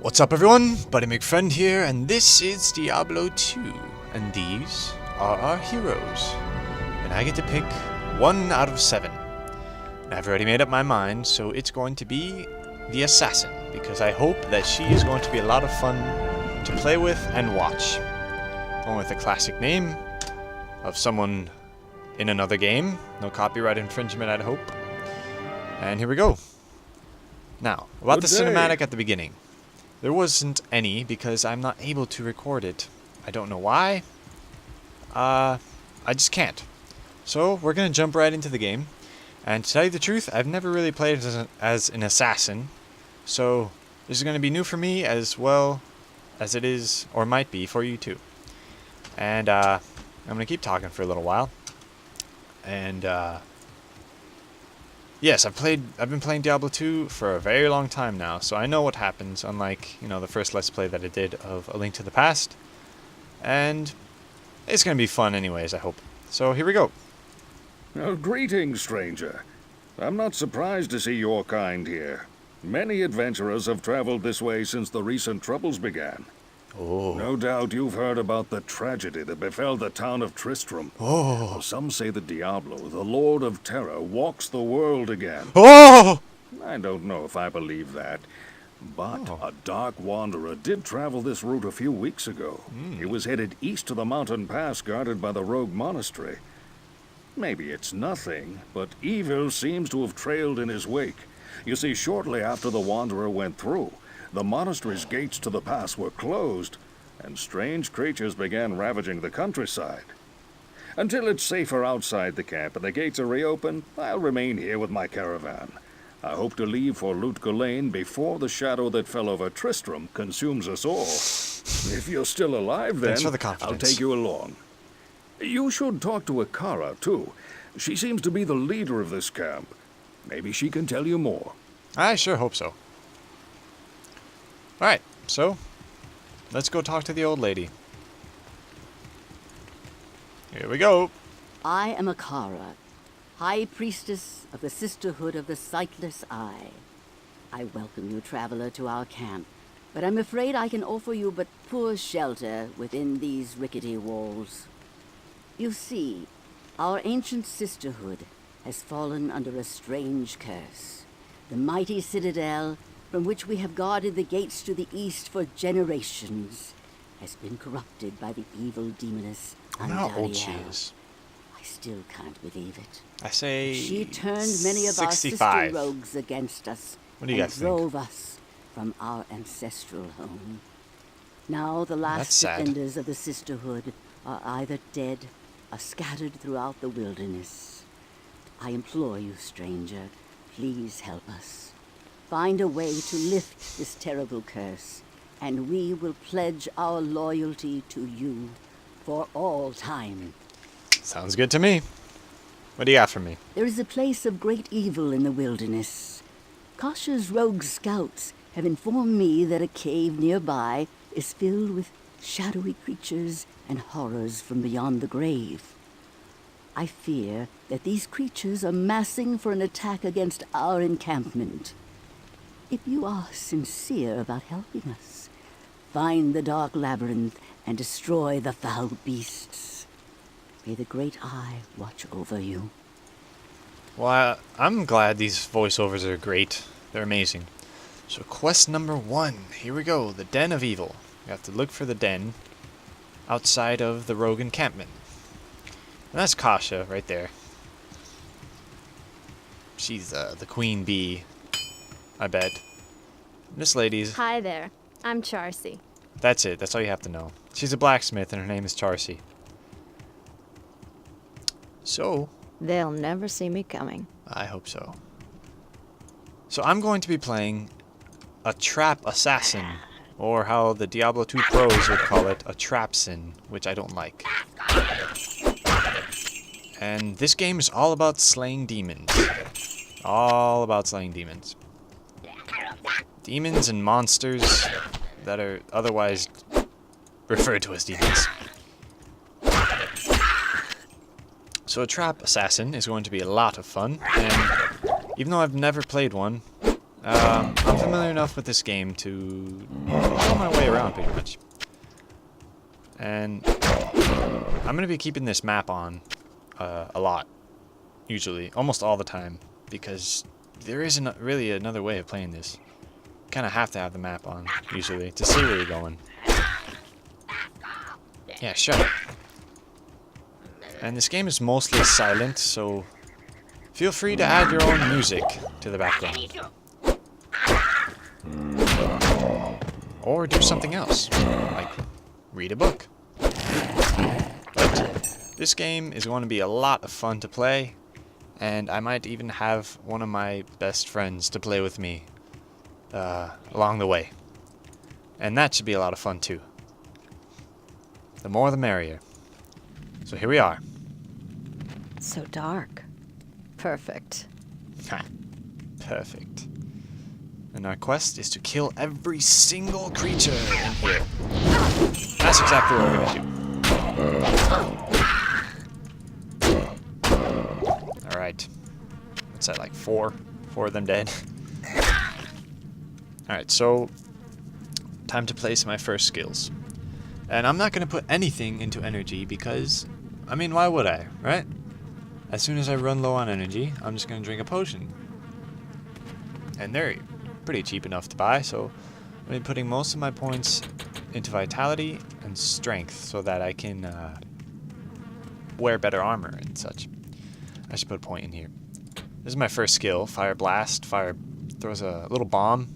What's up everyone, Buddy McFriend here, and this is Diablo 2, and these are our heroes. And I get to pick 1 out of 7. And I've already made up my mind, so it's going to be the Assassin, because I hope that she is going to be a lot of fun to play with and watch. Going with a classic name of someone in another game. No copyright infringement, I'd hope. And here we go. Now, about the cinematic at the beginning. There wasn't any because I'm not able to record it. I don't know why. I just can't. So we're going to jump right into the game. And to tell you the truth, I've never really played as an assassin. So this is going to be new for me as well as it is, or might be, for you too. And I'm going to keep talking for a little while. And yes, I've been playing Diablo 2 for a very long time now, so I know what happens, unlike, the first Let's Play that I did of A Link to the Past. And it's going to be fun anyways, I hope. So here we go. Greetings, stranger. I'm not surprised to see your kind here. Many adventurers have traveled this way since the recent troubles began. Oh. No doubt you've heard about the tragedy that befell the town of Tristram. Oh. Some say that Diablo, the Lord of Terror, walks the world again. Oh! I don't know if I believe that. But a dark wanderer did travel this route a few weeks ago. He was headed east to the mountain pass guarded by the rogue monastery. Maybe it's nothing, but evil seems to have trailed in his wake. You see, shortly after the wanderer went through, the monastery's gates to the pass were closed, and strange creatures began ravaging the countryside. Until it's safer outside the camp and the gates are reopened, I'll remain here with my caravan. I hope to leave for Lane before the shadow that fell over Tristram consumes us all. If you're still alive, then I'll take you along. You should talk to Akara, too. She seems to be the leader of this camp. Maybe she can tell you more. I sure hope so. Alright, so let's go talk to the old lady. Here we go. I am Akara, High Priestess of the Sisterhood of the Sightless Eye. I welcome you, traveler, to our camp, but I'm afraid I can offer you but poor shelter within these rickety walls. You see, our ancient sisterhood has fallen under a strange curse. The mighty citadel, from which we have guarded the gates to the east for generations, has been corrupted by the evil demoness How old she is? I still can't believe it. I say she turned many of 65. our sister rogues against us What do you and guys think? drove us from our ancestral home. Now the last That's sad. defenders of the sisterhood are either dead or scattered throughout the wilderness. I implore you, stranger, please help us. Find a way to lift this terrible curse, and we will pledge our loyalty to you for all time. Sounds good to me. What do you got for me? There is a place of great evil in the wilderness. Kasha's rogue scouts have informed me that a cave nearby is filled with shadowy creatures and horrors from beyond the grave. I fear that these creatures are massing for an attack against our encampment. If you are sincere about helping us, find the dark labyrinth and destroy the foul beasts. May the Great Eye watch over you. Well, I'm glad these voiceovers are great. They're amazing. So quest number 1. Here we go. The Den of Evil. We have to look for the den outside of the rogue encampment. And that's Kasha right there. She's the queen bee, I bet. This lady's... Hi there. I'm Charcy. That's it. That's all you have to know. She's a blacksmith and her name is Charcy. So... They'll never see me coming. I hope so. So I'm going to be playing a trap assassin, or how the Diablo 2 pros would call it, a trapsin, which I don't like. And this game is all about slaying demons. All about slaying demons. Demons and monsters that are otherwise referred to as demons. So a trap assassin is going to be a lot of fun, and even though I've never played one, I'm familiar enough with this game to know my way around pretty much. And I'm going to be keeping this map on a lot, usually, almost all the time, because there isn't really another way of playing this. You kind of have to have the map on, usually, to see where you're going. Yeah, shut up. And this game is mostly silent, so feel free to add your own music to the background. Or do something else, like read a book. But this game is going to be a lot of fun to play, and I might even have one of my best friends to play with me along the way. And that should be a lot of fun too. The more the merrier. So here we are. So dark. Perfect. Ha. Perfect. And our quest is to kill every single creature in here. That's exactly what we're gonna do. Alright. What's that, like 4? 4 of them dead? Alright, so time to place my first skills. And I'm not gonna put anything into energy because, I mean, why would I, right? As soon as I run low on energy, I'm just gonna drink a potion. And they're pretty cheap enough to buy, so I'm gonna be putting most of my points into vitality and strength so that I can wear better armor and such. I should put a point in here. This is my first skill, Fire Blast. Fire throws a little bomb.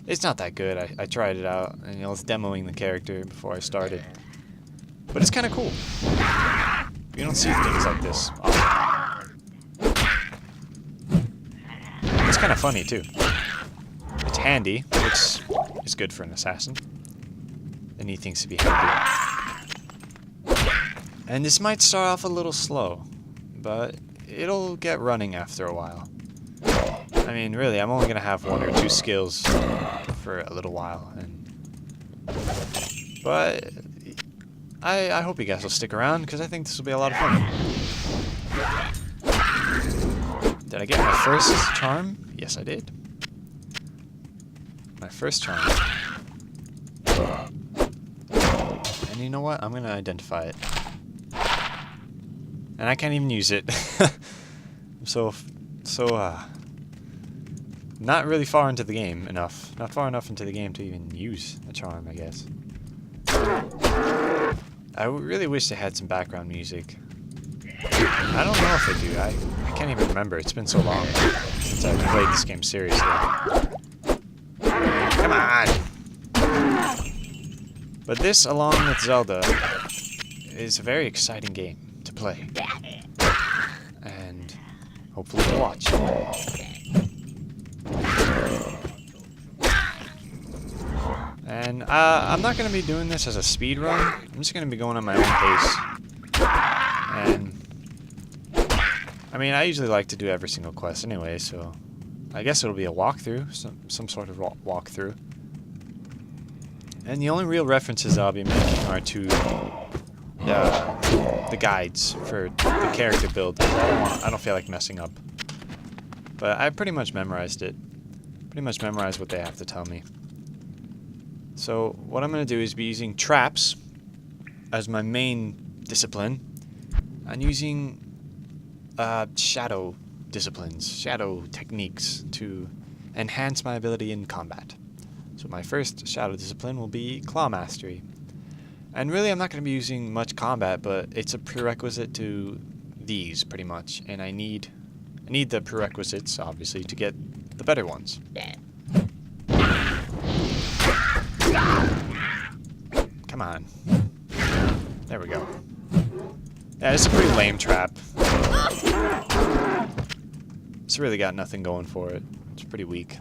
It's not that good. I tried it out, and I was demoing the character before I started. But it's kind of cool. You don't see things like this often. It's kind of funny, too. It's handy, which is good for an assassin. And he thinks to be handy. And this might start off a little slow, but it'll get running after a while. I mean, really, I'm only going to have 1 or 2 skills for a little while. But I hope you guys will stick around, because I think this will be a lot of fun. Did I get my first charm? Yes, I did. My first charm. And you know what? I'm going to identify it. And I can't even use it. I'm not really far into the game enough. Not far enough into the game to even use a charm, I guess. I really wish they had some background music. I don't know if they do. I can't even remember. It's been so long since I've played this game seriously. Come on! But this, along with Zelda, is a very exciting game to play. And hopefully to watch. And I'm not going to be doing this as a speed run. I'm just going to be going on my own pace. And I mean, I usually like to do every single quest anyway, so I guess it'll be a walkthrough, some sort of walkthrough. And the only real references I'll be making are to the guides for the character build. I don't feel like messing up. But I pretty much memorized it. Pretty much memorized what they have to tell me. So what I'm going to do is be using traps as my main discipline, and using shadow disciplines, shadow techniques to enhance my ability in combat. So my first shadow discipline will be Claw Mastery. And really I'm not going to be using much combat, but it's a prerequisite to these pretty much, and I need the prerequisites obviously to get the better ones. Come on. There we go. Yeah, it's a pretty lame trap. It's really got nothing going for it. It's pretty weak.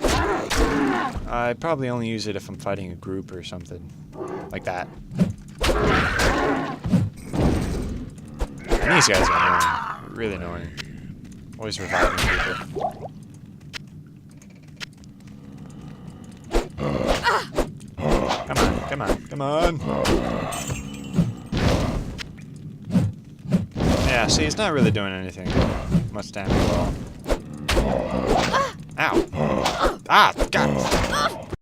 I probably only use it if I'm fighting a group or something. Like that. And these guys are annoying. Really annoying. Always reviving people. Come on, come on, come on! Yeah, see, it's not really doing anything. Much damage at all. Ow. Ah, God.